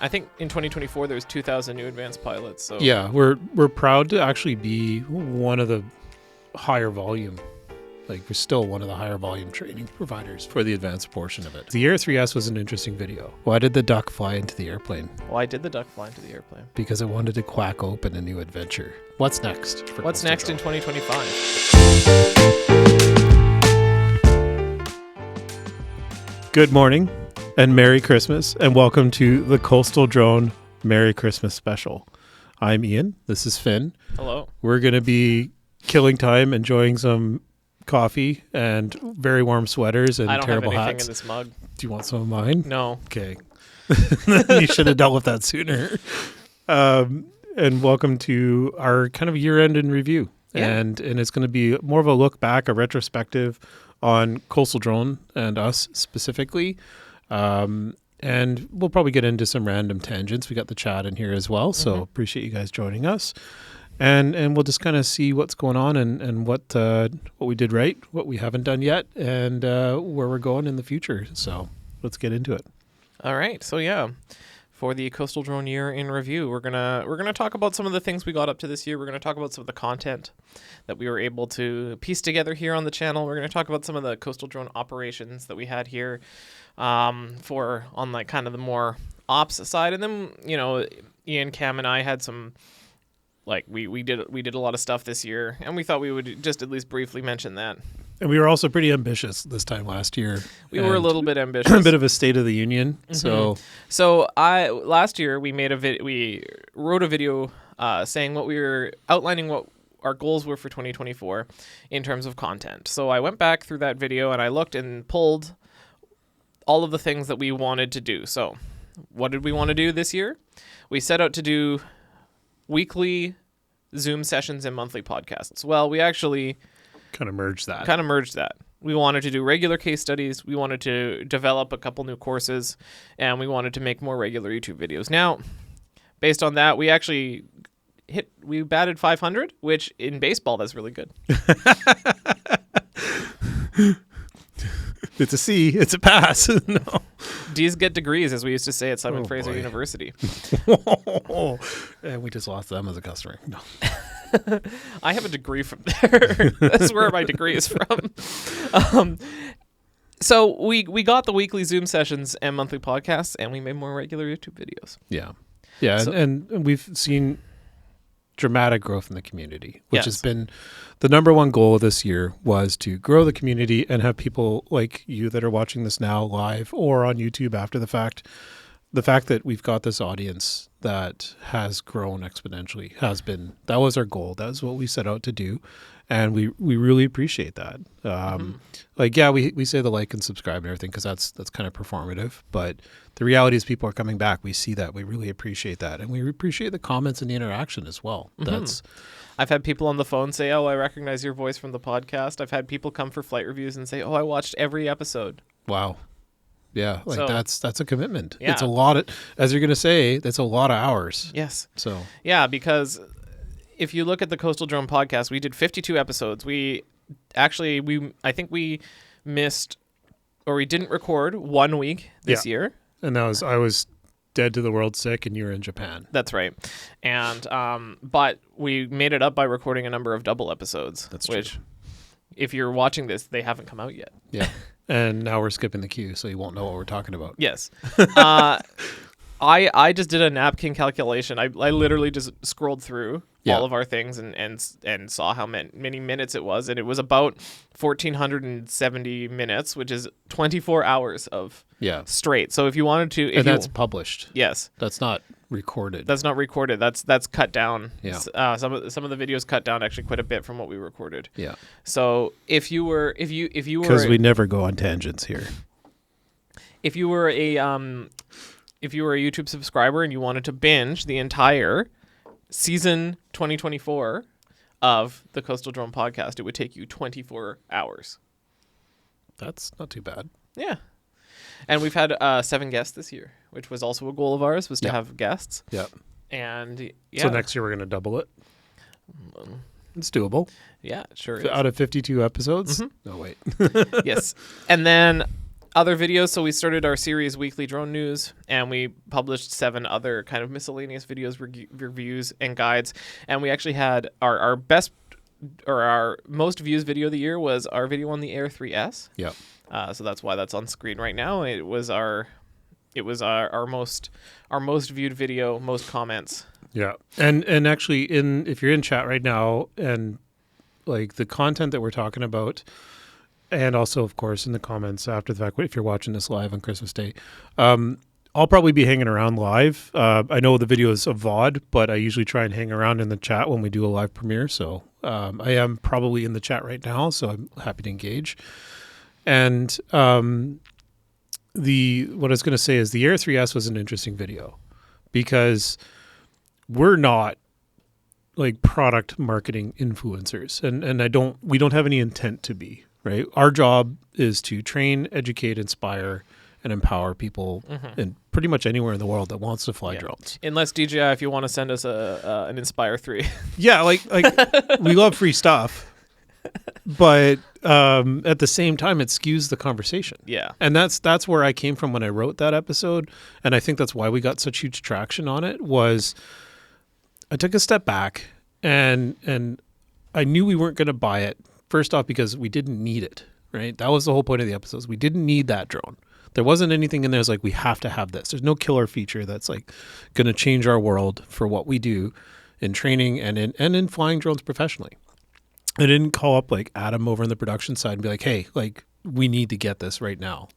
I think in 2024 there's 2,000 new advanced pilots. So Yeah, we're proud to actually be one of the higher volume. Like, we're still one of the higher volume training providers for the advanced portion of it. The Air 3S was an interesting video. Why did the duck fly into the airplane? Why did the duck fly into the airplane? Because it wanted to quack open a new adventure. What's next? What's next in 2025? Good morning and Merry Christmas, and welcome to the Coastal Drone Merry Christmas special. I'm Ian. This is Finn. Hello. We're going to be killing time, enjoying some coffee and very warm sweaters and terrible I don't have anything hats. in this mug. Do you want some of mine? No. Okay. You should have dealt with that sooner. And welcome to our kind of year-end in review. Yeah. And it's going to be more of a look back, a retrospective on Coastal Drone and us specifically. And we'll probably get into some random tangents. We got the chat in here as well, so appreciate you guys joining us. And we'll just kind of see what's going on and what we did right, what we haven't done yet, and where we're going in the future. So let's get into it. All right. So yeah, for the Coastal Drone Year in Review, we're gonna talk about some of the things we got up to this year. We're gonna talk about some of the content that we were able to piece together here on the channel. We're gonna talk about some of the Coastal Drone operations that we had here, for on like kind of the more ops side, and then Ian, Cam, and I had some. Like we did a lot of stuff this year, and we thought we would just at least briefly mention that. And we were also pretty ambitious this time last year. We were a little bit ambitious. A bit of a State of the Union. So last year we wrote a video saying what we were outlining, what our goals were for 2024 in terms of content. So I went back through that video and I looked and pulled all of the things that we wanted to do. So what did we want to do this year? We set out to do weekly Zoom sessions and monthly podcasts. Well, we actually kind of merged that. We wanted to do regular case studies. We wanted to develop a couple new courses, and we wanted to make more regular YouTube videos. Now, based on that, we batted 500, which in baseball, that's really good. It's a C. It's a pass. No. D's get degrees, as we used to say at Simon Fraser University. And we just lost them as a customer. No. I have a degree from there. That's where my degree is from. So we got the weekly Zoom sessions and monthly podcasts, and we made more regular YouTube videos. Yeah. Yeah, so, and we've seen dramatic growth in the community, which has been the number one goal of this year, was to grow the community and have people like you that are watching this now live or on YouTube after the fact. The fact that we've got this audience that has grown exponentially that was our goal. That was what we set out to do. And we really appreciate that. We say the like and subscribe and everything because that's kind of performative. But the reality is people are coming back. We see that. We really appreciate that. And we appreciate the comments and the interaction as well. I've had people on the phone say, "Oh, I recognize your voice from the podcast." I've had people come for flight reviews and say, "Oh, I watched every episode." Wow. Yeah, that's a commitment. Yeah. It's a lot as you're going to say, that's a lot of hours. Yes. So yeah, because if you look at the Coastal Drone podcast, we did 52 episodes. I think we missed, or we didn't record 1 week this year. And I was dead to the world sick, and you were in Japan. That's right. And but we made it up by recording a number of double episodes. That's which, true. If you're watching this, they haven't come out yet. Yeah. And now we're skipping the queue, so you won't know what we're talking about. Yes. I just did a napkin calculation. I literally just scrolled through all of our things and saw how many minutes it was, and it was about 1,470 minutes, which is 24 hours of straight. So if you wanted to, that's published. Yes, that's not recorded. That's not recorded. That's cut down. Yeah. Some of the videos cut down actually quite a bit from what we recorded. Yeah. So if you were because we never go on tangents here. If you were a YouTube subscriber and you wanted to binge the entire season 2024 of the Coastal Drone podcast, it would take you 24 hours. That's not too bad. Yeah. And we've had 7 guests this year, which was also a goal of ours, was to have guests. Yeah. And so next year we're going to double it. It's doable. Yeah, sure. Out of 52 episodes? Mm-hmm. No, wait. Yes. And then Other videos. So we started our series Weekly Drone News, and we published 7 other kind of miscellaneous videos, reviews, and guides. And we actually had our best or our most views video of the year was our video on the Air 3S. Yeah. So that's why that's on screen right now. It was our most viewed video, most comments. Yeah. And actually if you're in chat right now, and like the content that we're talking about, and also of course in the comments after the fact, if you're watching this live on Christmas Day, I'll probably be hanging around live. I know the video is a VOD, but I usually try and hang around in the chat when we do a live premiere. So I am probably in the chat right now, so I'm happy to engage. And what I was going to say is the Air 3S was an interesting video because we're not like product marketing influencers, and we don't have any intent to be, right? Our job is to train, educate, inspire, and empower people in pretty much anywhere in the world that wants to fly drones. Unless DJI, if you want to send us an Inspire 3. Yeah, like we love free stuff, but at the same time, it skews the conversation. Yeah, and that's where I came from when I wrote that episode, and I think that's why we got such huge traction on it. Was I took a step back and I knew we weren't going to buy it. First off, because we didn't need it. Right, that was the whole point of the episodes. We didn't need that drone. There wasn't anything in there that's like, we have to have this. There's no killer feature that's like going to change our world for what we do in training and in flying drones professionally. I didn't call up like Adam over on the production side and be like, hey, like we need to get this right now.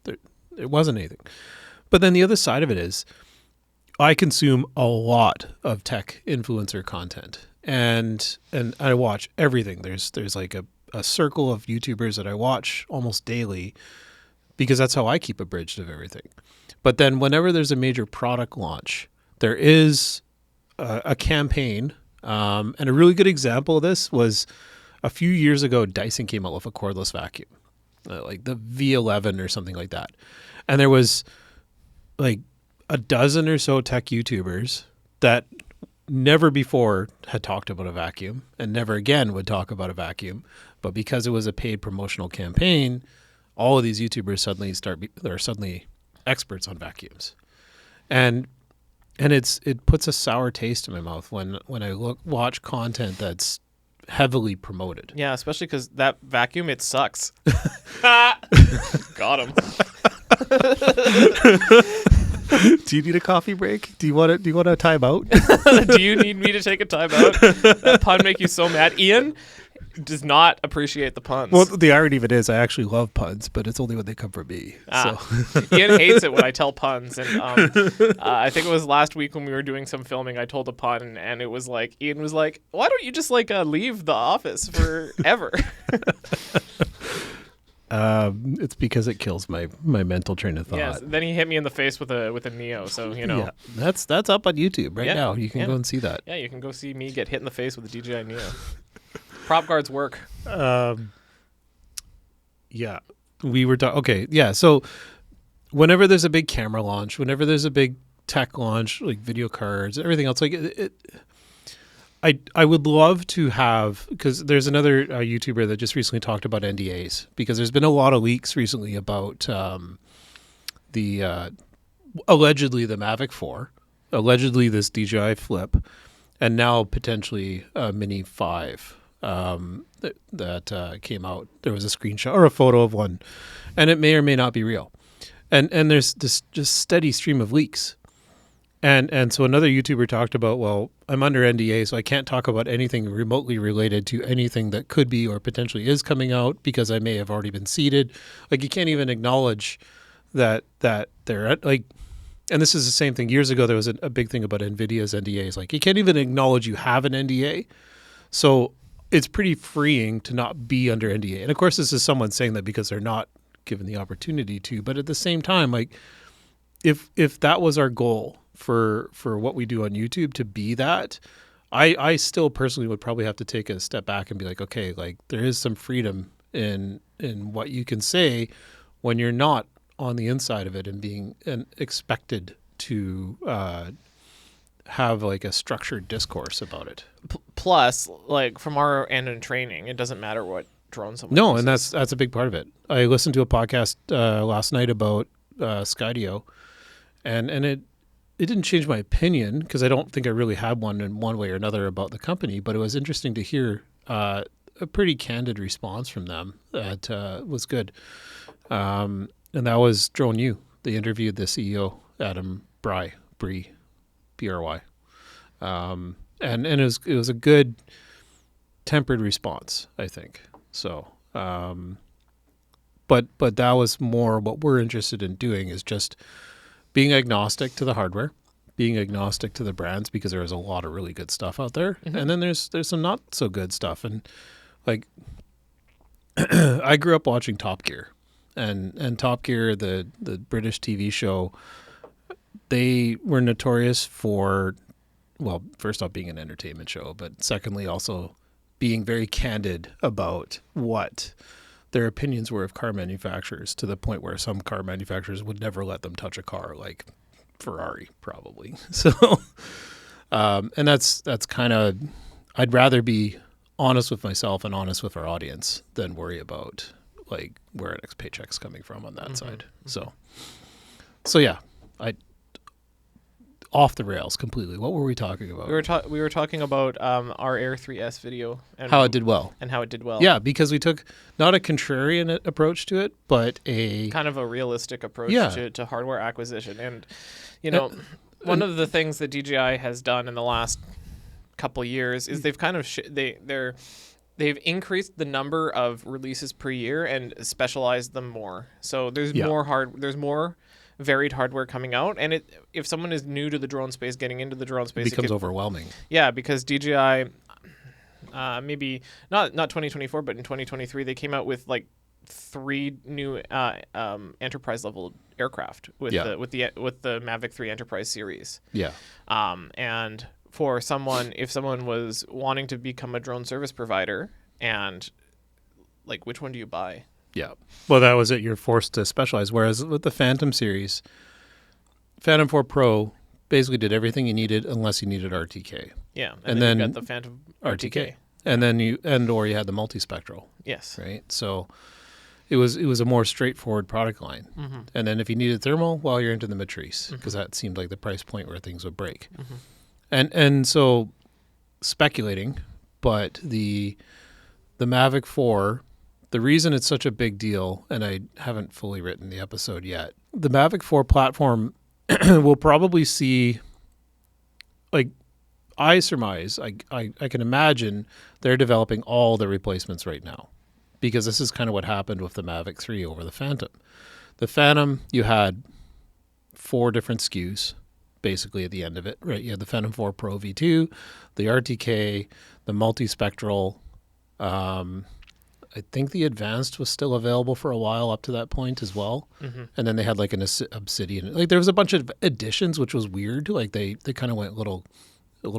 It wasn't anything. But then the other side of it is I consume a lot of tech influencer content and I watch everything. There's like a circle of YouTubers that I watch almost daily, because that's how I keep abridged of everything. But then whenever there's a major product launch, there is a campaign. And a really good example of this was a few years ago, Dyson came out with a cordless vacuum, like the V11 or something like that. And there was like a dozen or so tech YouTubers that never before had talked about a vacuum and never again would talk about a vacuum. But because it was a paid promotional campaign, all of these YouTubers they're suddenly experts on vacuums, and it puts a sour taste in my mouth when I watch content that's heavily promoted. Yeah, especially because that vacuum, it sucks. Got him. Do you need a coffee break? Do you want a time out? Do you need me to take a time out? That pun make you so mad, Ian does not appreciate the puns. Well, the irony of it is I actually love puns, but it's only when they come from me. So. Ian hates it when I tell puns. And I think it was last week when we were doing some filming, I told a pun and it was like, Ian was like, why don't you just like leave the office forever? It's because it kills my mental train of thought. Yes. Then he hit me in the face with a Neo. So, you know. Yeah, that's up on YouTube right now. You can go and see that. Yeah, you can go see me get hit in the face with a DJI Neo. Prop guards work. Yeah, we were okay. Yeah, so whenever there's a big camera launch, whenever there's a big tech launch, like video cards, everything else, like I would love to have, because there's another YouTuber that just recently talked about NDAs, because there's been a lot of leaks recently about the allegedly the Mavic 4, allegedly this DJI Flip, and now potentially a Mini 5. That came out. There was a screenshot or a photo of one, and it may or may not be real. And there's this just steady stream of leaks. And so another YouTuber talked about, well, I'm under NDA, so I can't talk about anything remotely related to anything that could be or potentially is coming out because I may have already been seeded. Like you can't even acknowledge that they're like, and this is the same thing. Years ago, there was a big thing about NVIDIA's NDAs. Like you can't even acknowledge you have an NDA. So it's pretty freeing to not be under NDA. And of course, this is someone saying that because they're not given the opportunity to. But at the same time, like if that was our goal for what we do on YouTube to be that, I still personally would probably have to take a step back and be like, okay, like there is some freedom in what you can say when you're not on the inside of it and being expected to have like a structured discourse about it. Plus, like from our end in training, it doesn't matter what drone someone No, uses. and that's a big part of it. I listened to a podcast last night about Skydio, and it didn't change my opinion because I don't think I really had one in one way or another about the company, but it was interesting to hear a pretty candid response from them that was good. And that was Drone U. They interviewed the CEO, Adam Bry, B-R-Y. And it was a good tempered response, I think. So, but that was more what we're interested in doing is just being agnostic to the hardware, being agnostic to the brands, because there is a lot of really good stuff out there. Mm-hmm. And then there's some not so good stuff. And like, I grew up watching Top Gear, and Top Gear, the British TV show, they were notorious for, well, first off being an entertainment show, but secondly also being very candid about what their opinions were of car manufacturers, to the point where some car manufacturers would never let them touch a car, like Ferrari probably. So, and that's kind of, I'd rather be honest with myself and honest with our audience than worry about like where our next paycheck's coming from on that mm-hmm. side. So yeah, off the rails completely. What were we talking about? We were talking about our Air 3S video and how it did well. Yeah, because we took not a contrarian approach to it, but a kind of a realistic approach to hardware acquisition. And you know, one of the things that DJI has done in the last couple years is they've kind of they've increased the number of releases per year and specialized them more. So there's more varied hardware coming out, and if someone is new to the drone space, getting into the drone space, it becomes overwhelming. Yeah, because DJI, maybe not 2024, but in 2023, they came out with like 3 new enterprise level aircraft with the Mavic 3 Enterprise series. Yeah. And for someone, if someone was wanting to become a drone service provider, and like, which one do you buy? Yeah. Well, that was it. You're forced to specialize. Whereas with the Phantom series, Phantom 4 Pro basically did everything you needed unless you needed RTK. Yeah. And then you got the Phantom RTK. And then you had the multispectral. Yes. Right. So it was a more straightforward product line. Mm-hmm. And then if you needed thermal, well, you're into the Matrice, because that seemed like the price point where things would break. Mm-hmm. And so speculating, but the Mavic 4, the reason it's such a big deal, and I haven't fully written the episode yet, the Mavic 4 platform will probably see, like, I surmise, I can imagine they're developing all the replacements right now, because this is kind of what happened with the Mavic 3 over the Phantom. The Phantom, you had 4 different SKUs, basically, at the end of it, right? You had the Phantom 4 Pro V2, the RTK, the multispectral, I think the Advanced was still available for a while up to that point as well. Mm-hmm. And then they had like an Obsidian. Like there was a bunch of additions, which was weird. Like they kind of went a little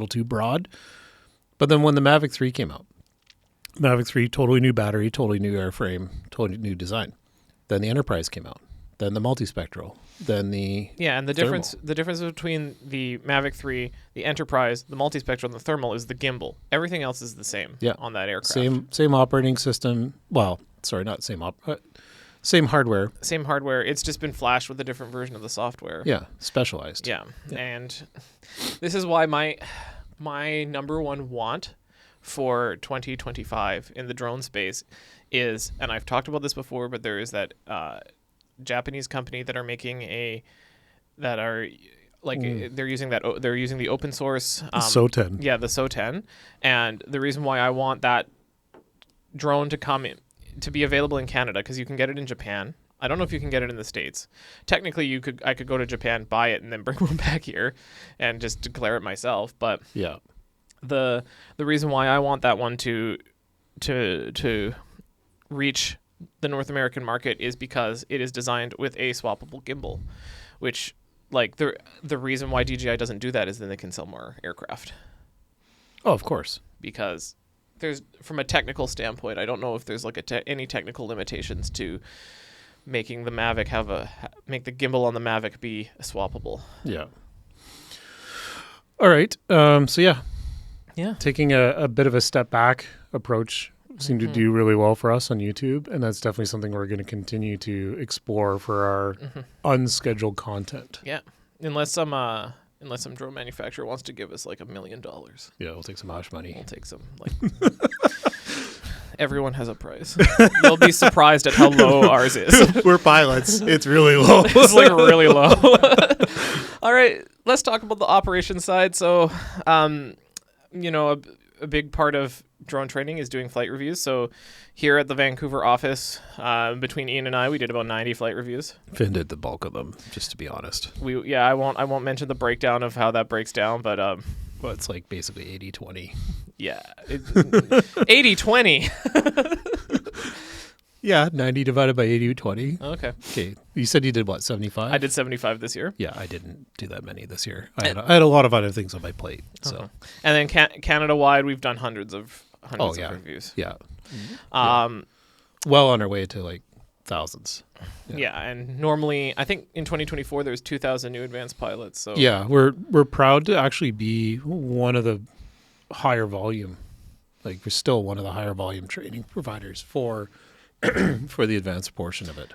too broad. But then when the Mavic 3 came out, Mavic 3, totally new battery, totally new airframe, totally new design. Then the Enterprise came out. Then the multispectral. Then the and the thermal. difference between the Mavic 3, the Enterprise, the multispectral, and the thermal is the gimbal. Everything else is the same on that aircraft. Same operating system. Well, sorry, not same same hardware. Same hardware. It's just been flashed with a different version of the software. Yeah, specialized. Yeah. And this is why my number one want for 2025 in the drone space is, and I've talked about this before, but there is that Japanese company that are making they're using the open source SO10. Yeah, the SO10. And the reason why I want that drone to come in, to be available in Canada, because you can get it in Japan. I don't know if you can get it in the States. Technically, I could go to Japan, buy it, and then bring one back here and just declare it myself. But yeah, the reason why I want that one to reach the North American market is because it is designed with a swappable gimbal, which, like, the reason why DJI doesn't do that is then they can sell more aircraft. Oh, of course. Because there's, from a technical standpoint, I don't know if there's like any technical limitations to making the Mavic make the gimbal on the Mavic be swappable. Yeah. All right. So yeah. Yeah. Taking a bit of a step back approach seem to do really well for us on YouTube, and that's definitely something we're going to continue to explore for our unscheduled content. Yeah, unless some drone manufacturer wants to give us like $1 million. Yeah, we'll take some hash money. We'll take some. Like, everyone has a price. You'll be surprised at how low ours is. We're pilots. It's really low. It's like really low. All right, let's talk about the operations side. So, a big part of drone training is doing flight reviews. So here at the Vancouver office, between Ian and I, we did about 90 flight reviews. Finn did the bulk of them, just to be honest. I won't mention the breakdown of how that breaks down, but well, it's like basically 80-20. Yeah. 80-20. Yeah, 90 divided by 80-20. Okay. Okay. You said you did what, 75? I did 75 this year. Yeah, I didn't do that many this year. I had a lot of other things on my plate. So, and then Canada-wide, we've done hundreds of reviews. Yeah. Well on our way to like thousands. Yeah, and normally, I think in 2024 there's 2,000 new advanced pilots. So yeah, we're proud to actually be one of the higher volume. Like we're still one of the higher volume training providers for the advanced portion of it.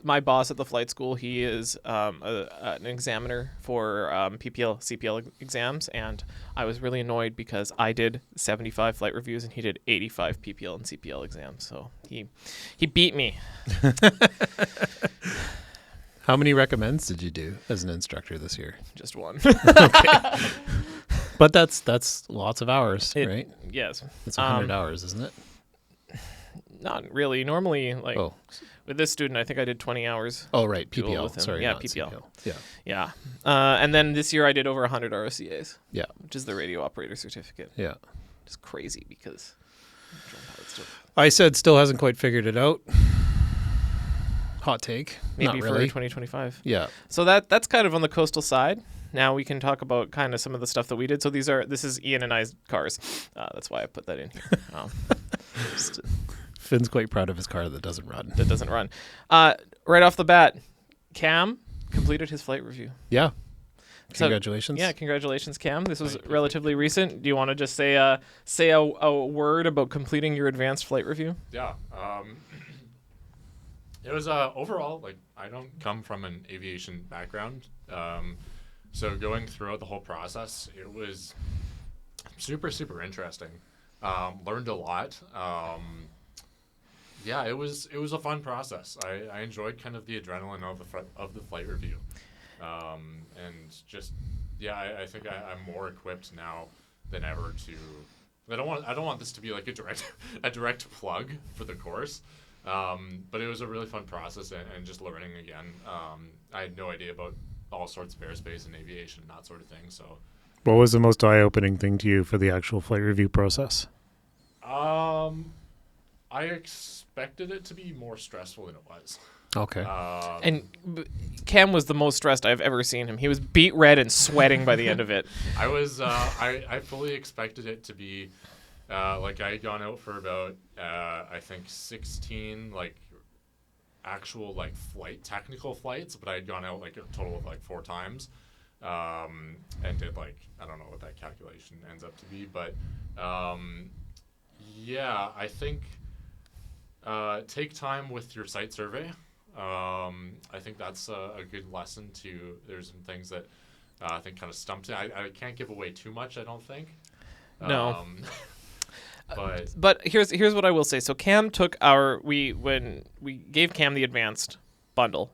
My boss at the flight school, he is an examiner for PPL, CPL exams, and I was really annoyed because I did 75 flight reviews and he did 85 PPL and CPL exams. So he beat me. How many recommends did you do as an instructor this year? Just one. Okay. But that's lots of hours, right? Yes. It's 100 hours, isn't it? Not really. Normally, with this student, I think I did 20 hours. Oh, right. PPL. With him. Sorry. Yeah, PPL. CPL. Yeah. Yeah. And then this year I did over 100 ROCAs. Yeah. Which is the radio operator certificate. Yeah. It's crazy because I said still hasn't quite figured it out. Hot take. Maybe Not really. for 2025. Yeah. So that's kind of on the coastal side. Now we can talk about kind of some of the stuff that we did. So this is Ian and I's cars. That's why I put that in here. Finn's quite proud of his car that doesn't run. Right off the bat, Cam completed his flight review. Yeah. Congratulations. So, congratulations, Cam. This was relatively recent. Do you want to just say a word about completing your advanced flight review? Yeah. It was overall, like, I don't come from an aviation background. So going throughout the whole process, it was super, super interesting. Learned a lot. It was a fun process. I enjoyed kind of the adrenaline of the flight review. And just, I think I'm more equipped now than ever to. I don't want this to be like a direct plug for the course. But it was a really fun process and just learning again. I had no idea about all sorts of airspace and aviation and that sort of thing. So, what was the most eye-opening thing to you for the actual flight review process? I expected it to be more stressful than it was. Okay. And Cam was the most stressed I've ever seen him. He was beet red and sweating by the end of it. I was. I fully expected it to be. I had gone out for about I think 16 actual technical flights, but I had gone out a total of 4 times, and did I don't know what that calculation ends up to be, but I think take time with your site survey. I think that's a good lesson to. There's some things that I think kind of stumped me. I can't give away too much, I don't think. No. But here's what I will say. So Cam took when we gave Cam the advanced bundle,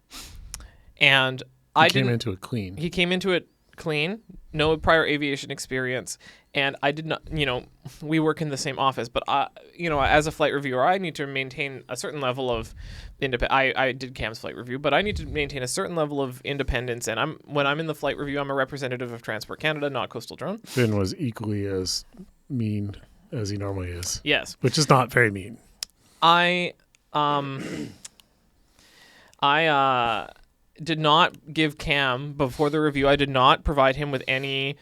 and He came into it clean. He came into it clean, no prior aviation experience, and I did not. We work in the same office, but as a flight reviewer, I need to maintain a certain level of independence. I did Cam's flight review, but I need to maintain a certain level of independence. And when I'm in the flight review, I'm a representative of Transport Canada, not Coastal Drone. Finn was equally as mean as he normally is. Yes. Which is not very mean. I did not give Cam, before the review, I did not provide him with any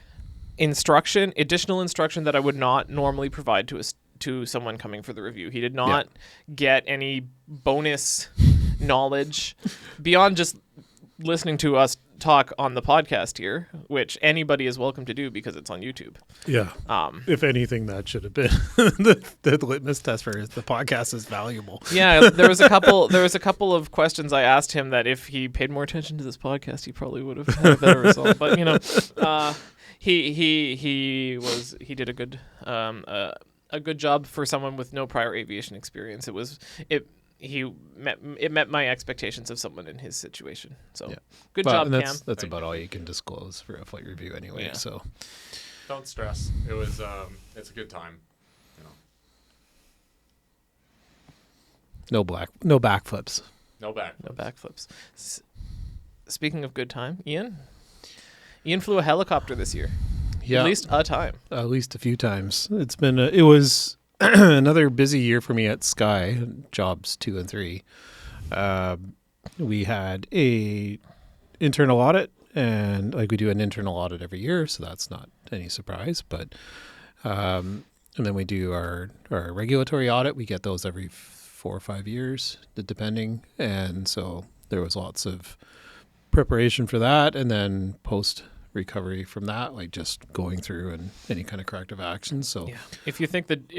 additional instruction that I would not normally provide to someone coming for the review. He did not get any bonus knowledge beyond just listening to us talk on the podcast here, which anybody is welcome to do because it's on YouTube. Yeah. If anything, that should have been the litmus test for the podcast is valuable. Yeah, there was a couple of questions I asked him that if he paid more attention to this podcast, he probably would have had a better result. But he did a good job for someone with no prior aviation experience. It met my expectations of someone in his situation. So good job, Cam. That's about all you can disclose for a flight review anyway. Yeah. So don't stress. It was it's a good time. No backflips. No backflips. Speaking of good time, Ian flew a helicopter this year. Yeah, at least a time. At least a few times. It was another busy year for me at Sky, jobs 2 and 3. We had a internal audit, and like we do an internal audit every year, so that's not any surprise. But and then we do our regulatory audit. We get those every 4 or 5 years, depending. And so there was lots of preparation for that, and then post recovery from that, like just going through and any kind of corrective action. So if you think that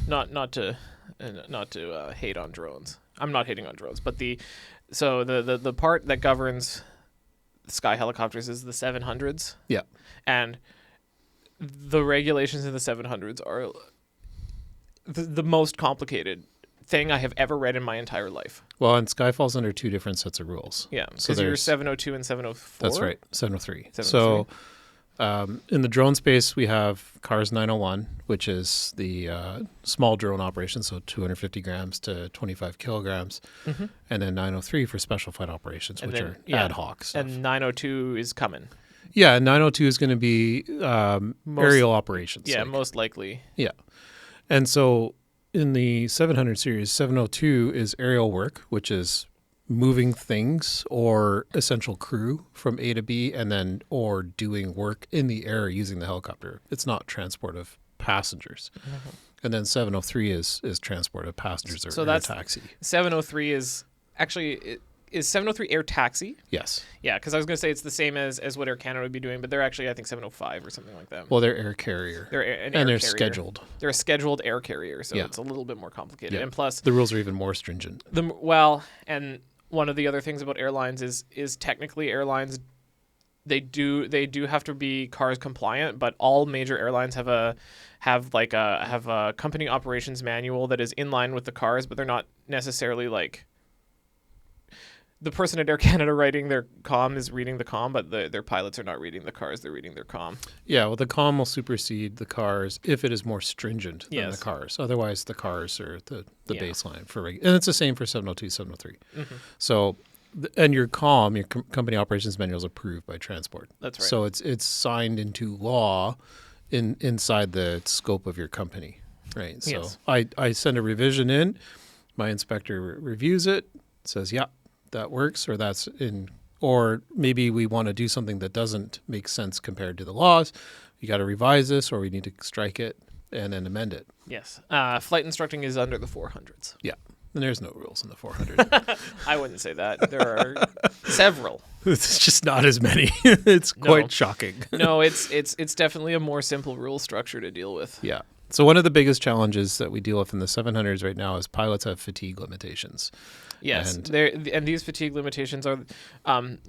not to hate on drones, I'm not hating on drones, but the part that governs Sky helicopters is the 700s. Yeah, and the regulations in the 700s are the most complicated thing I have ever read in my entire life. Well, and Sky falls under 2 different sets of rules. Yeah, because you're 702 and 704. That's right, 703. So in the drone space, we have CARS 901, which is the small drone operation, so 250 grams to 25 kilograms, and then 903 for special flight operations, which are ad hoc stuff. And 902 is coming. Yeah, 902 is going to be aerial operations. Yeah, most likely. Yeah. And so in the 700 series, 702 is aerial work, which is moving things or essential crew from A to B, and then or doing work in the air using the helicopter. It's not transport of passengers. And then 703 is transport of passengers or air taxi. 703 is actually... Is 703 air taxi? Yes. Yeah, because I was going to say it's the same as what Air Canada would be doing, but they're actually, I think, 705 or something like that. Well, they're air carrier. They're scheduled. They're a scheduled air carrier, so it's a little bit more complicated. Yeah. And plus... the rules are even more stringent. And one of the other things about airlines is technically airlines, they do have to be CARS compliant, but all major airlines have a company operations manual that is in line with the CARS, but they're not necessarily like... The person at Air Canada writing their comm is reading the comm, but their pilots are not reading the CARS, they're reading their comm. Yeah, well, the comm will supersede the CARS if it is more stringent than the CARS. Otherwise, the CARS are the baseline for and it's the same for 702, 703. So, and your comm, your company operations manual is approved by Transport. That's right. So it's signed into law inside the scope of your company, right? So I send a revision in, my inspector reviews it, says, yeah, that works, or maybe we want to do something that doesn't make sense compared to the laws. You got to revise this, or we need to strike it and then amend it. Yes. Flight instructing is under the 400s. Yeah. And there's no rules in the 400. I wouldn't say that. There are several. It's just not as many. It's quite shocking. No, it's definitely a more simple rule structure to deal with. Yeah. So one of the biggest challenges that we deal with in the 700s right now is pilots have fatigue limitations. Yes, and these fatigue limitations are,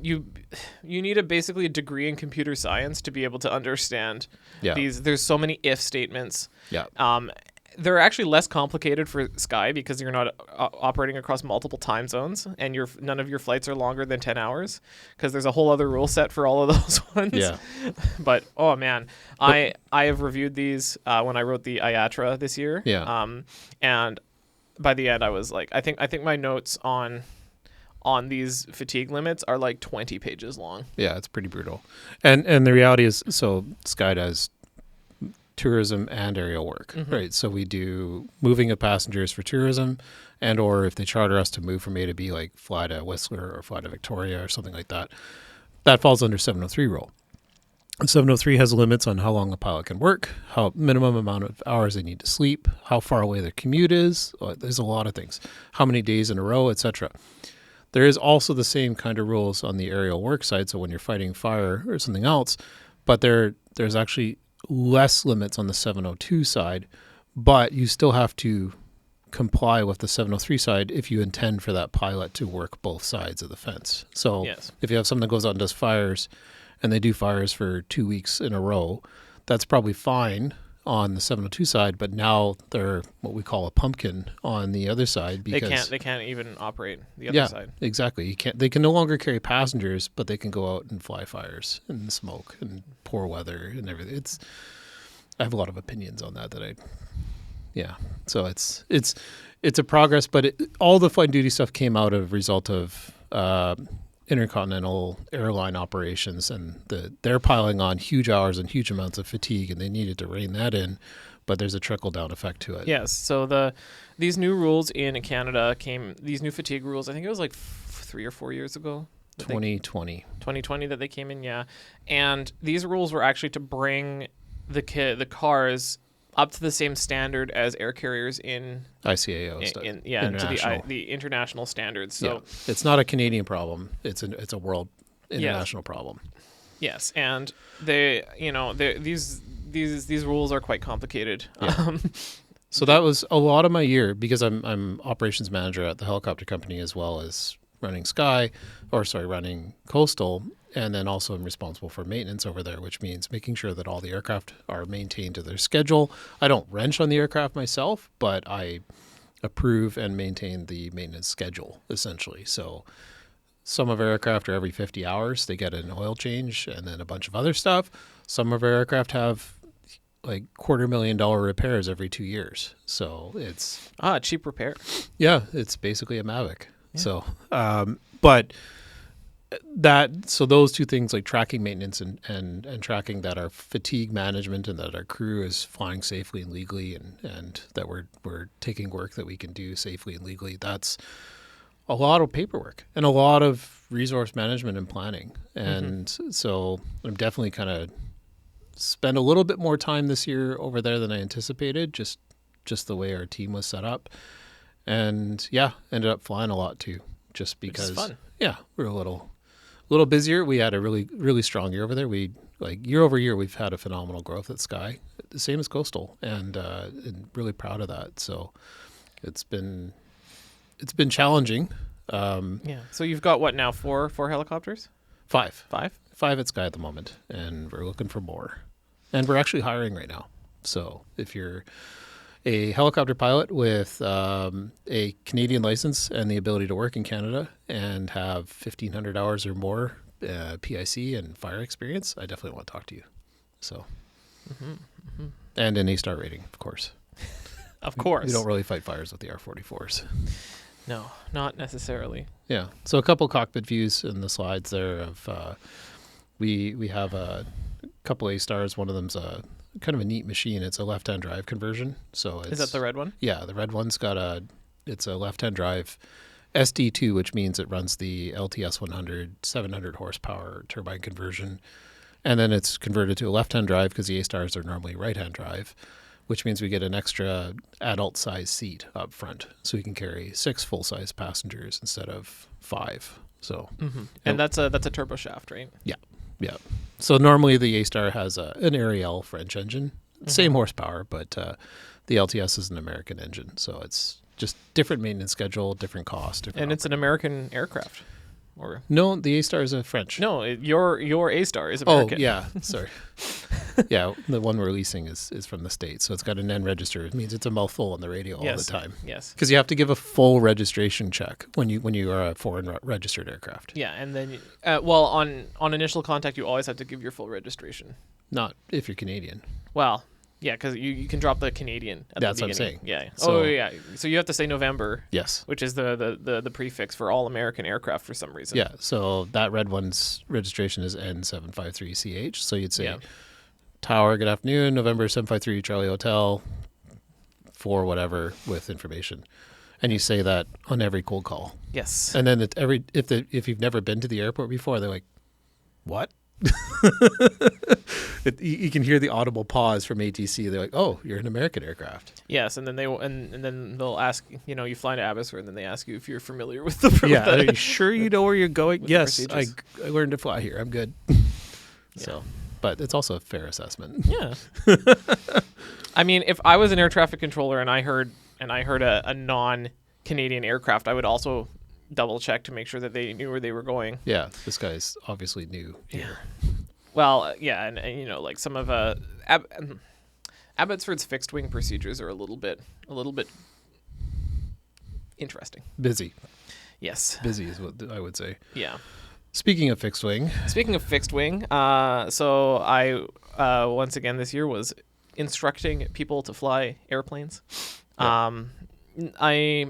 you need basically a degree in computer science to be able to understand these. There's so many if statements. Yeah. They're actually less complicated for Sky because you're not operating across multiple time zones, and none of your flights are longer than 10 hours because there's a whole other rule set for all of those ones. Yeah. But oh man, I have reviewed these when I wrote the IATRA this year. Yeah. And by the end, I was like, I think my notes on these fatigue limits are like 20 pages long. Yeah, it's pretty brutal. And the reality is, so Sky does tourism and aerial work, right? So we do moving of passengers for tourism, and or if they charter us to move from A to B, like fly to Whistler or fly to Victoria or something like that, that falls under 703 rule. And 703 has limits on how long a pilot can work, how minimum amount of hours they need to sleep, how far away their commute is. There's a lot of things. How many days in a row, etc. There is also the same kind of rules on the aerial work side. So when you're fighting fire or something else, but there's actually less limits on the 702 side, but you still have to comply with the 703 side if you intend for that pilot to work both sides of the fence. So if you have someone that goes out and does fires and they do fires for 2 weeks in a row, that's probably fine on the 702 side, but now they're what we call a pumpkin on the other side because they can't even operate the other side. Exactly. They can no longer carry passengers, but they can go out and fly fires and smoke and poor weather and everything. I have a lot of opinions on that so it's a progress, but all the flight duty stuff came out of result of intercontinental airline operations, and they're piling on huge hours and huge amounts of fatigue, and they needed to rein that in, but there's a trickle-down effect to it. Yes, so these new rules in Canada these new fatigue rules, I think it was like 3 or 4 years ago. 2020 that they came in, yeah. And these rules were actually to bring the cars up to the same standard as air carriers in ICAO stuff. To the international standards. So it's not a Canadian problem. It's a world international problem. Yes, and these rules are quite complicated. Yeah. So that was a lot of my year because I'm operations manager at the helicopter company as well as running Coastal. And then also I'm responsible for maintenance over there, which means making sure that all the aircraft are maintained to their schedule. I don't wrench on the aircraft myself, but I approve and maintain the maintenance schedule, essentially. So some of our aircraft are every 50 hours. They get an oil change and then a bunch of other stuff. Some of our aircraft have like $250,000 repairs every 2 years. So it's... cheap repair. Yeah, it's basically a Mavic. Yeah. So, but... So those two things, like tracking maintenance and tracking that our fatigue management and that our crew is flying safely and legally and that we're taking work that we can do safely and legally, that's a lot of paperwork and a lot of resource management and planning. And so I'm definitely kind of spent a little bit more time this year over there than I anticipated, just the way our team was set up. And ended up flying a lot too, just because. Which is fun. Yeah, we're a little busier. We had a really, really strong year over there. We year over year, we've had a phenomenal growth at Sky, the same as Coastal, and really proud of that. So it's been challenging. So you've got what now? Four helicopters? Five. Five at Sky at the moment, and we're looking for more. And we're actually hiring right now. So if you're a helicopter pilot with a Canadian license and the ability to work in Canada and have 1,500 hours or more PIC and fire experience, I definitely want to talk to you. So, and an A-star rating, of course. Of course. We don't really fight fires with the R-44s. No, not necessarily. Yeah. So a couple cockpit views in the slides there of we have a couple A-stars. One of them's kind of a neat machine. It's a left-hand drive conversion. So is that the red one? Yeah, the red one's it's a left-hand drive SD2, which means it runs the LTS 100 700 horsepower turbine conversion, and then it's converted to a left-hand drive because the A-stars are normally right-hand drive, which means we get an extra adult-size seat up front, so we can carry 6 full-size passengers instead of 5. So, and that's a turbo shaft, right? Yeah. Yeah. So normally the A-Star has an Ariel French engine, same horsepower, but the LTS is an American engine. So it's just different maintenance schedule, different cost. And it's an American aircraft? Or no, the A-Star is a French. No, your A-Star is American. Oh, yeah. Sorry. Yeah, the one we're leasing is from the States. So it's got an N register. It means it's a mouthful on the radio all the time. Yes. Because you have to give a full registration check when you are a foreign registered aircraft. Yeah, and then on initial contact you always have to give your full registration. Not if you're Canadian. Well, yeah, because you can drop the Canadian at That's the what beginning. I'm saying. Yeah. So, yeah. So you have to say November. Yes. Which is the prefix for all American aircraft for some reason. Yeah. So that red one's registration is N753CH. So you'd say Tower, good afternoon, November 753 Charlie Hotel, for whatever with information. And you say that on every cold call. Yes. And then if you've never been to the airport before, they're like, what? You can hear the audible pause from ATC. They're like, "Oh, you're an American aircraft." Yes, and then then they'll ask, you fly to Abbotsford, and then they ask you if you're familiar with the Yeah, with are you sure you know where you're going? Yes, I procedures. learned to fly here. I'm good. Yeah. So, but it's also a fair assessment. Yeah. I mean, if I was an air traffic controller and I heard a non-Canadian aircraft, I would also double check to make sure that they knew where they were going. Yeah, this guy's obviously new here. Well, yeah, and like some of Abbotsford's fixed wing procedures are a little bit interesting. Busy. Yes. Busy is what I would say. Yeah. Speaking of fixed wing. So I once again this year was instructing people to fly airplanes. Yeah. I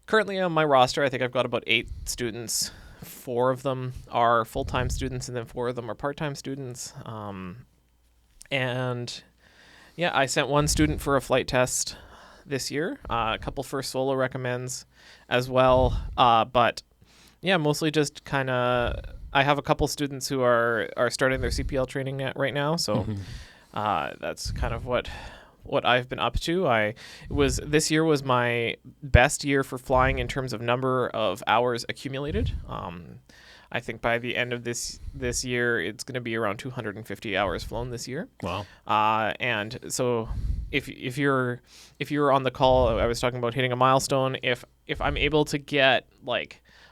currently on my roster, I think I've got about 8 students. 4 of them are full-time students, and then 4 of them are part-time students. And yeah, I sent 1 student for a flight test this year. A couple first solo recommends as well. But yeah, mostly just kind of. I have a couple students who are starting their CPL training right now, so that's kind of what I've been up to. This year was my best year for flying in terms of number of hours accumulated. I think by the end of this year, it's going to be around 250 hours flown this year. Wow. And so if you're on the call, I was talking about hitting a milestone. If I'm able to get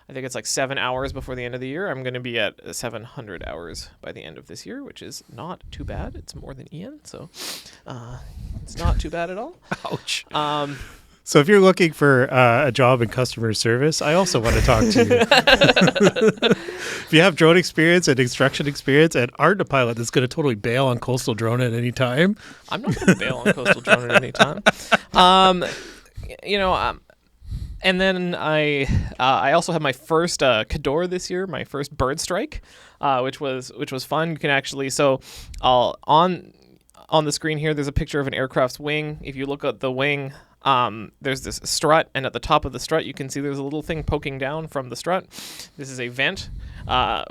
I think it's 7 hours before the end of the year, I'm going to be at 700 hours by the end of this year, which is not too bad. It's more than Ian, so it's not too bad at all. Ouch. So if you're looking for a job in customer service, I also want to talk to you. If you have drone experience and instruction experience and aren't a pilot that's going to totally bail on Coastal Drone at any time. I'm not going to bail on Coastal Drone at any time. And then I also had my first Cador this year, my first bird strike, which was fun. You can actually on the screen here, there's a picture of an aircraft's wing. If you look at the wing, there's this strut, and at the top of the strut, you can see there's a little thing poking down from the strut. This is a vent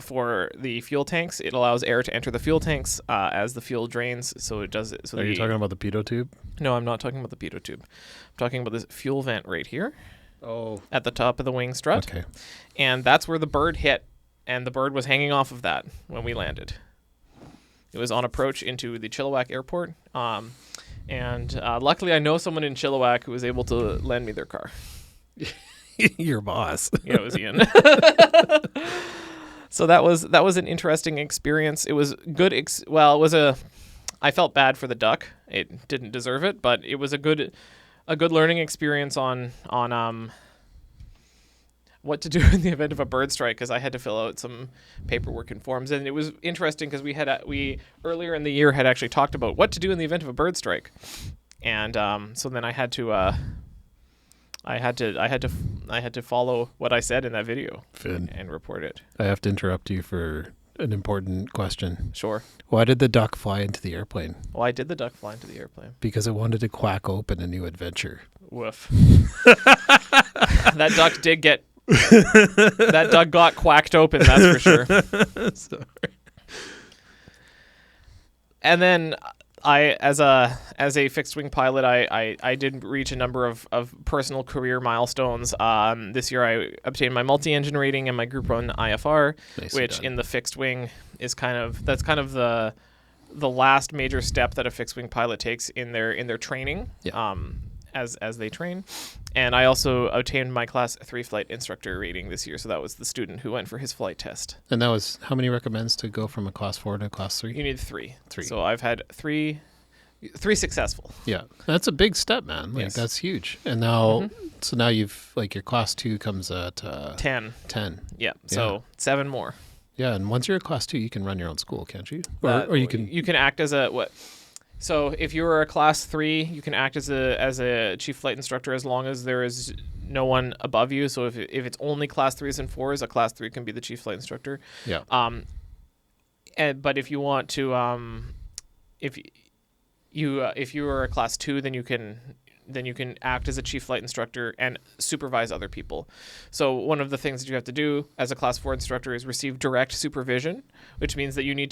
for the fuel tanks. It allows air to enter the fuel tanks as the fuel drains. So it does it. So are you talking about the pitot tube? No, I'm not talking about the pitot tube. I'm talking about this fuel vent right here. Oh. At the top of the wing strut. Okay. And that's where the bird hit, and the bird was hanging off of that when we landed. It was on approach into the Chilliwack airport. And luckily I know someone in Chilliwack who was able to lend me their car. Your boss. Yeah, it was Ian. So that was an interesting experience. It was good. I felt bad for the duck. It didn't deserve it, but it was a good learning experience on what to do in the event of a bird strike, because I had to fill out some paperwork and forms, and it was interesting because we earlier in the year had actually talked about what to do in the event of a bird strike, and so then I had to follow what I said in that video. Finn, and report it. I have to interrupt you for an important question. Sure. Why did the duck fly into the airplane? Why did the duck fly into the airplane? Because it wanted to quack open a new adventure. Woof. That duck did get. That duck got quacked open. That's for sure. Sorry. And then as a fixed wing pilot, I did reach a number of personal career milestones. This year I obtained my multi-engine rating and my Group 1 IFR, which in the fixed wing is kind of the last major step that a fixed wing pilot takes in their training. Yeah. As they train. And I also obtained my Class 3 flight instructor rating this year, so that was the student who went for his flight test. And that was how many recommends to go from a Class 4 to a Class 3? You need 3. So I've had three successful. Yeah, that's a big step, man. Like, yes. That's huge. And now, so now you've, your Class 2 comes at 10. 10. Yeah, so 7 more. Yeah, and once you're a Class 2, you can run your own school, can't you? Or you can... You can act as a... what? So if you were a Class 3, you can act as a chief flight instructor as long as there is no one above you. So if it's only Class 3s and 4s, a Class 3 can be the chief flight instructor. Yeah. But if you want to, if you are a Class 2, then you can then you can act as a chief flight instructor and supervise other people. So one of the things that you have to do as a Class 4 instructor is receive direct supervision, which means that you need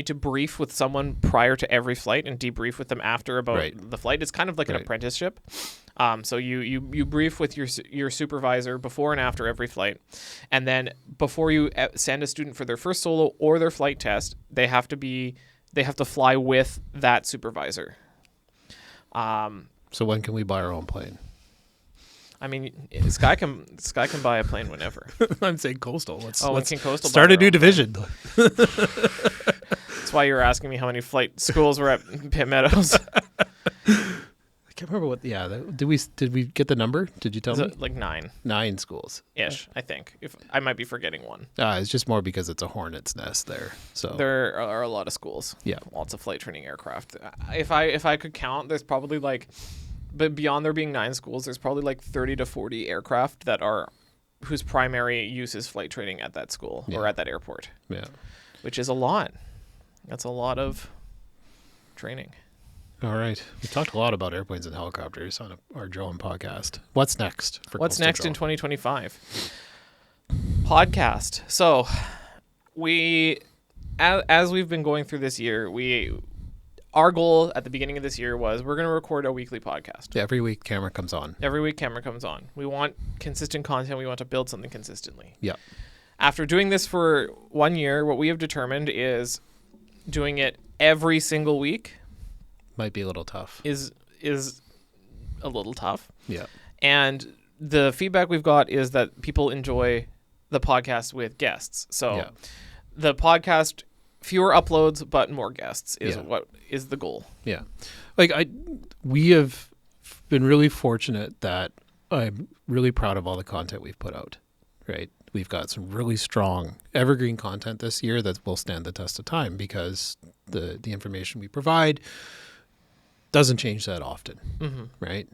to brief with someone prior to every flight and debrief with them after about the flight. It's kind of like an apprenticeship. So you brief with your supervisor before and after every flight, and then before you send a student for their first solo or their flight test, they have to fly with that supervisor. So when can we buy our own plane? I mean, Sky can buy a plane whenever. I'm saying Coastal. Let's can Coastal start a new division. That's why you were asking me how many flight schools were at Pitt Meadows. I can't remember what. Yeah, did we get the number? Did you tell me? Like 9. 9 schools Ish, I think. If I might be forgetting one. It's just more because it's a hornet's nest there. So there are a lot of schools. Yeah, lots of flight training aircraft. If I could count, there's probably but beyond there being 9 schools, there's probably 30 to 40 aircraft whose primary use is flight training at that school or at that airport. Yeah, which is a lot. That's a lot of training. All right. We talked a lot about airplanes and helicopters on our drone podcast. What's next for What's next in 2025? Podcast. So as we've been going through this year, our goal at the beginning of this year was we're going to record a weekly podcast. Yeah, every week camera comes on. We want consistent content. We want to build something consistently. Yeah. After doing this for 1 year, what we have determined is doing it every single week might be a little tough. Is a little tough. Yeah. And the feedback we've got is that people enjoy the podcast with guests. So the podcast, fewer uploads but more guests is what is the goal. Yeah. We have been really fortunate that I'm really proud of all the content we've put out, right? We've got some really strong evergreen content this year that will stand the test of time because the information we provide doesn't change that often, right?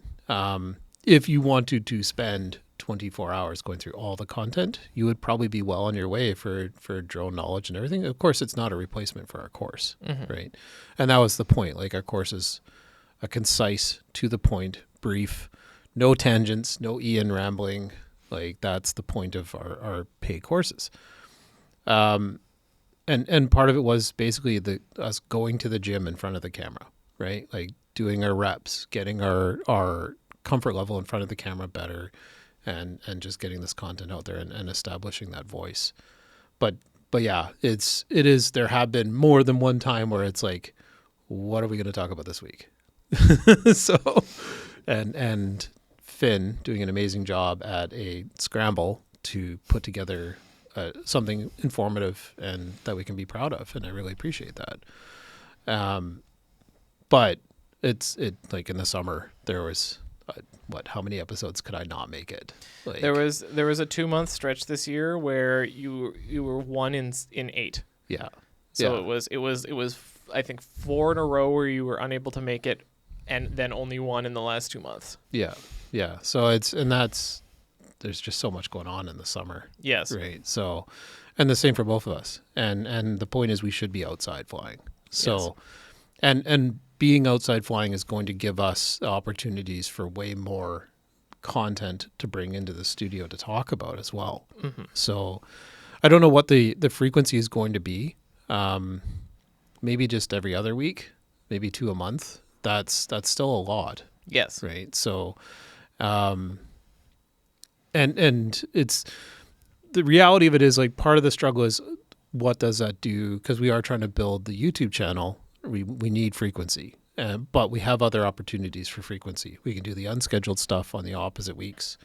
If you wanted to spend 24 hours going through all the content, you would probably be well on your way for drone knowledge and everything. Of course, it's not a replacement for our course, right? And that was the point. Our course is a concise, to the point, brief, no tangents, no Ian rambling. That's the point of our paid courses. And part of it was basically us going to the gym in front of the camera, right? Doing our reps, getting our comfort level in front of the camera better, and just getting this content out there and establishing that voice. But yeah, it is. There have been more than one time where it's what are we going to talk about this week? So, and Finn doing an amazing job at a scramble to put together something informative and that we can be proud of, and I really appreciate that. But it's in the summer there was how many episodes could I not make it? There was a 2-month stretch this year where you were 1 in 8. Yeah. So it was I think 4 in a row where you were unable to make it, and then only 1 in the last 2 months. Yeah. Yeah. So there's just so much going on in the summer. Yes. Right. So, and the same for both of us. And the point is we should be outside flying. So, and being outside flying is going to give us opportunities for way more content to bring into the studio to talk about as well. So I don't know what the frequency is going to be. Maybe just every other week, maybe 2 a month. That's still a lot. Yes. Right. So, and it's the reality of it is part of the struggle is what does that do? Because we are trying to build the YouTube channel. We need frequency, but we have other opportunities for frequency. We can do the unscheduled stuff on the opposite weeks.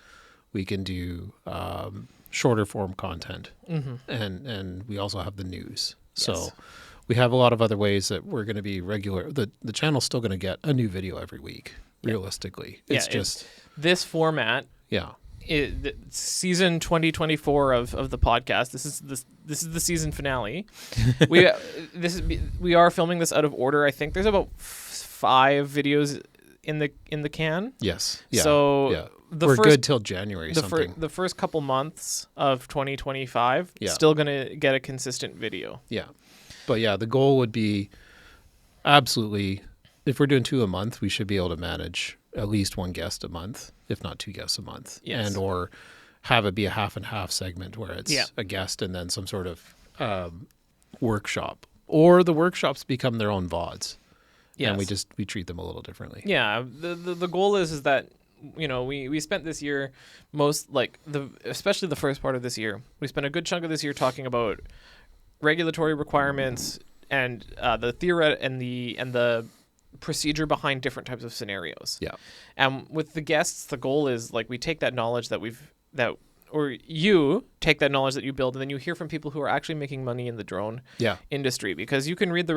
We can do shorter form content, and we also have the news. Yes. So we have a lot of other ways that we're going to be regular. The channel's still going to get a new video every week. Realistically, it's just this format. Yeah. Season 2024 of the podcast. This is the season finale. We are filming this out of order. I think there's about 5 videos in the can. Yes. Yeah. So we're good till January. The first couple months of 2025, still gonna get a consistent video. Yeah, but the goal would be absolutely. If we're doing 2 a month, we should be able to manage at least one guest a month, if not two guests a month, Yes. and or have it be a half and half segment where it's Yeah. a guest and then some sort of workshop, or the workshops become their own VODs. Yes. And we treat them a little differently. Yeah, the goal is that, you know, we spent this year especially the first part of this year, we spent a good chunk of this year talking about regulatory requirements and the theory and the procedure behind different types of scenarios. Yeah. And with the guests, the goal is like we take that knowledge or you take that knowledge that you build, and then you hear from people who are actually making money in the drone Yeah. industry, because you can read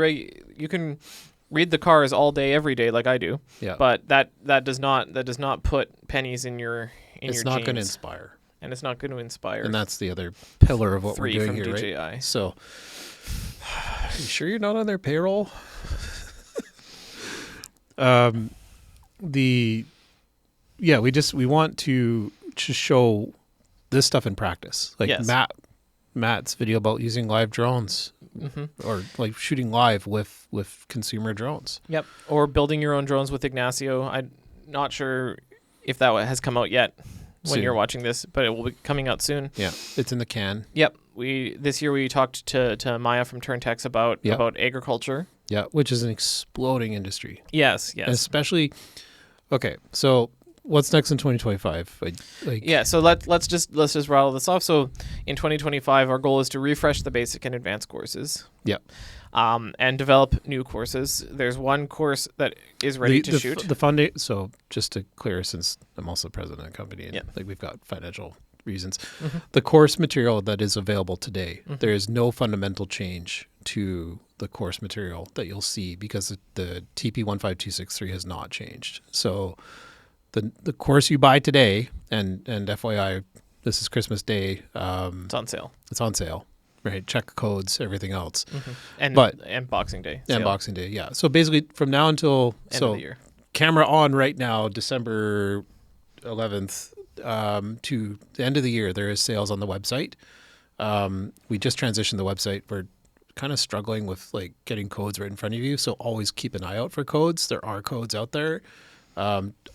the cars all day, every day, like I do. Yeah. But that does not put pennies in your It's not going to jeans, inspire. and it's not going to inspire. And that's the other pillar of what we're 3 doing from here, DJI. right? So, you sure you're not on their payroll? We want to show this stuff in practice. Like Yes. Matt's video about using live drones, or like shooting live with consumer drones. Yep. Or building your own drones with Ignacio. I'm not sure if that has come out yet when Soon. you're watching this, but it will be coming out soon. Yeah, it's in the can. Yep. This year we talked to Maya from TurnTex about agriculture. Yeah, which is an exploding industry. Yes. Especially, okay, so what's next in 2025? Yeah, so let's just rattle this off. So in 2025, our goal is to refresh the basic and advanced courses. Yeah. And develop new courses. There's one course that is ready to shoot. So just to clear, since I'm also the president of the company, and like we've got financial reasons, the course material that is available today, there is no fundamental change to the course material that you'll see, because the TP 15263 has not changed. So the course you buy today, and FYI, this is Christmas Day. It's on sale. It's on sale, right? Check codes, everything else. And Boxing Day. And sale. Boxing Day, yeah. So basically, from now until End of the year. Camera on right now, December 11th to the end of the year, there is sales on the website. We just transitioned the website. We're kind of struggling with like getting codes right in front of you, so always keep an eye out for codes. There are codes out there.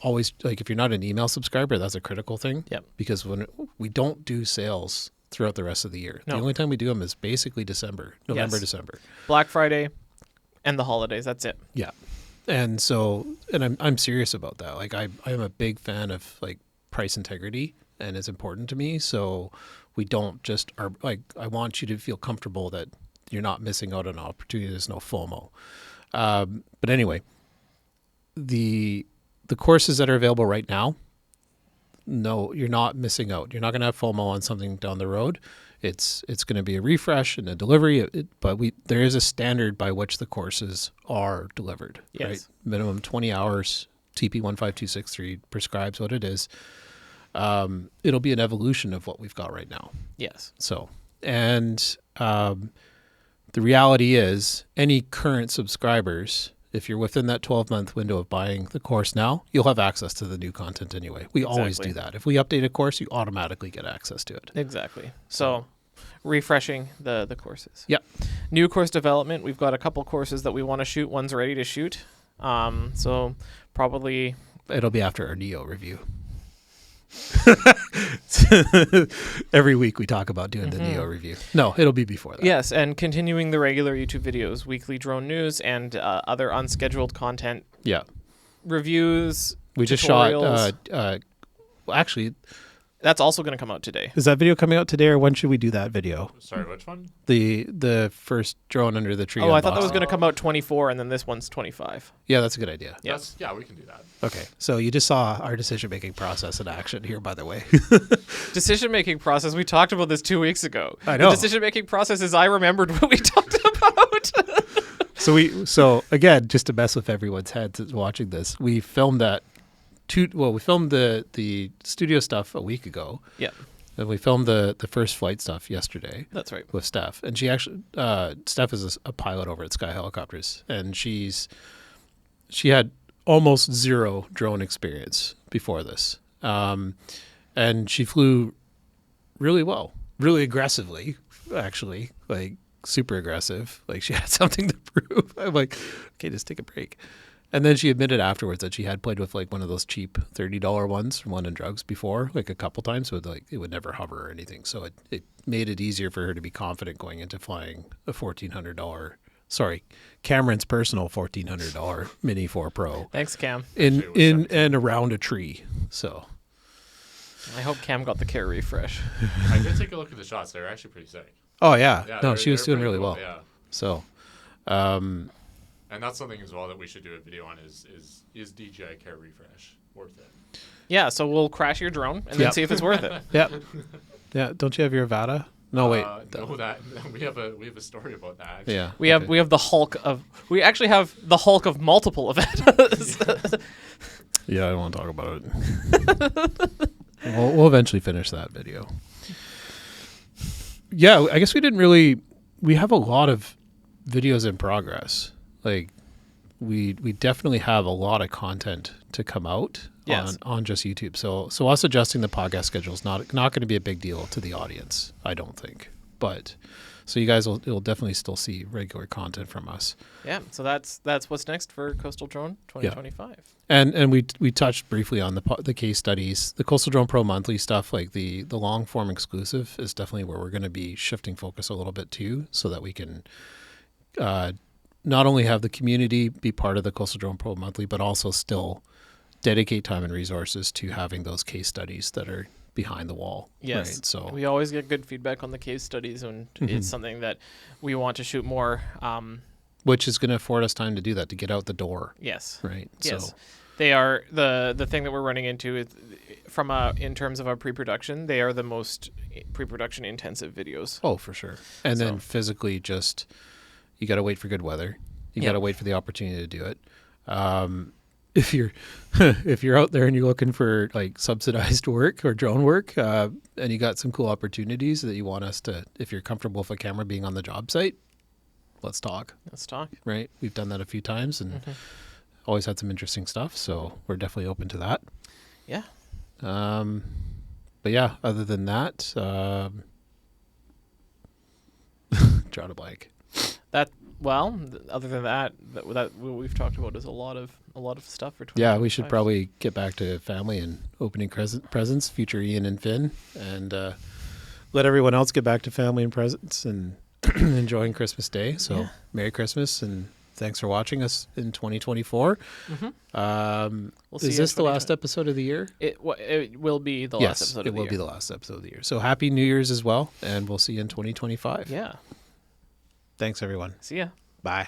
Always, like, if you're not an email subscriber, that's a critical thing. Yep. Because when we don't do sales throughout the rest of the year, No. the only time we do them is basically November, Yes. December. Black Friday and the holidays. That's it. Yeah. And so, and I'm serious about that. Like I am a big fan of like price integrity, and it's important to me. So we don't just I want you to feel comfortable that you're not missing out on an opportunity. There's no FOMO. But anyway, the courses that are available right now, no, you're not missing out. You're not going to have FOMO on something down the road. It's going to be a refresh and a delivery, but there is a standard by which the courses are delivered. Yes. Right? Minimum 20 hours. TP 15263 prescribes what it is. It'll be an evolution of what we've got right now. Yes. So, and the reality is, any current subscribers, if you're within that 12-month window of buying the course now, you'll have access to the new content anyway. We always do that. If we update a course, you automatically get access to it. Exactly. So refreshing the courses. Yep. New course development. We've got a couple courses that we want to shoot. One's ready to shoot. So probably It'll be after our Neo review. Every week we talk about doing the Neo review. No, it'll be before that. Yes, and continuing the regular YouTube videos, weekly drone news, and other unscheduled content. Yeah. Reviews. We just tutorials. shot. Actually, That's also going to come out today. is that video coming out today, or when should we do that video? Sorry, which one? The first drone under the tree. Oh, I thought that was unboxing. going to come out 24, and then this one's 25. Yeah, that's a good idea. Yeah. Yeah, we can do that. Okay, so you just saw our decision-making process in action here, by the way. Decision-making process. We talked about this 2 weeks ago. I know. The decision-making process is I remembered what we talked about. So again, just to mess with everyone's heads that's watching this, we filmed that. We filmed the studio stuff a week ago. Yeah, And we filmed the first flight stuff yesterday. that's right. With Steph, and she actually Steph is a pilot over at Sky Helicopters, and she had almost zero drone experience before this, and she flew really well, really aggressively, actually, like super aggressive. Like she had something to prove. I'm like, okay, just take a break. And then she admitted afterwards that she had played with like one of those cheap $30 ones from London Drugs before, like a couple times, so it would never hover or anything. So it made it easier for her to be confident going into flying a $1,400. Sorry, Cameron's personal $1,400 Mini 4 Pro. Thanks, Cam. In and around a tree. So I hope Cam got the care refresh. I did take a look at the shots. They're actually pretty sick. Oh yeah, no, she was doing really well. Yeah. So, and that's something as well that we should do a video on is DJI Care Refresh worth it? Yeah, so we'll crash your drone and then see if it's worth it. Yeah. Don't you have your Avata? No, wait. No, that we have a story about that. Actually. Yeah, we have the Hulk of. We actually have the Hulk of multiple events. Yeah, I don't want to talk about it. We'll eventually finish that video. Yeah, I guess we have a lot of videos in progress. Like we definitely have a lot of content to come out on just YouTube. So us adjusting the podcast schedule is not going to be a big deal to the audience, I don't think. But so you guys will definitely still see regular content from us. Yeah, so that's what's next for Coastal Drone 2025. Yeah. And we touched briefly on the case studies, the Coastal Drone Pro monthly stuff, like the long form exclusive is definitely where we're going to be shifting focus a little bit too, so that we can not only have the community be part of the Coastal Drone Pro monthly, but also still dedicate time and resources to having those case studies that are behind the wall. Yes. Right? So we always get good feedback on the case studies, and it's something that we want to shoot more. Which is going to afford us time to do that, to get out the door. Yes. Right. Yes. So They are the thing that we're running into is in terms of our pre-production, they are the most pre-production intensive videos. Oh, for sure. And then physically, just you got to wait for good weather. You got to wait for the opportunity to do it. If you're out there and you're looking for like subsidized work or drone work, and you got some cool opportunities that you want us to, if you're comfortable with a camera being on the job site, let's talk. Right? We've done that a few times and always had some interesting stuff. So we're definitely open to that. Yeah. But yeah, other than that, draw a blank. Other than that what we've talked about is a lot of stuff for 2025. Yeah, we should probably get back to family and opening presents, future Ian and Finn, and let everyone else get back to family and presents and enjoying Christmas Day. So Merry Christmas and thanks for watching us in 2024. We'll see is this the last episode of the year? It will be the last episode of the year. Yes, it will be the last episode of the year. So Happy New Year's as well, and we'll see you in 2025. Yeah. Thanks, everyone. See ya. Bye.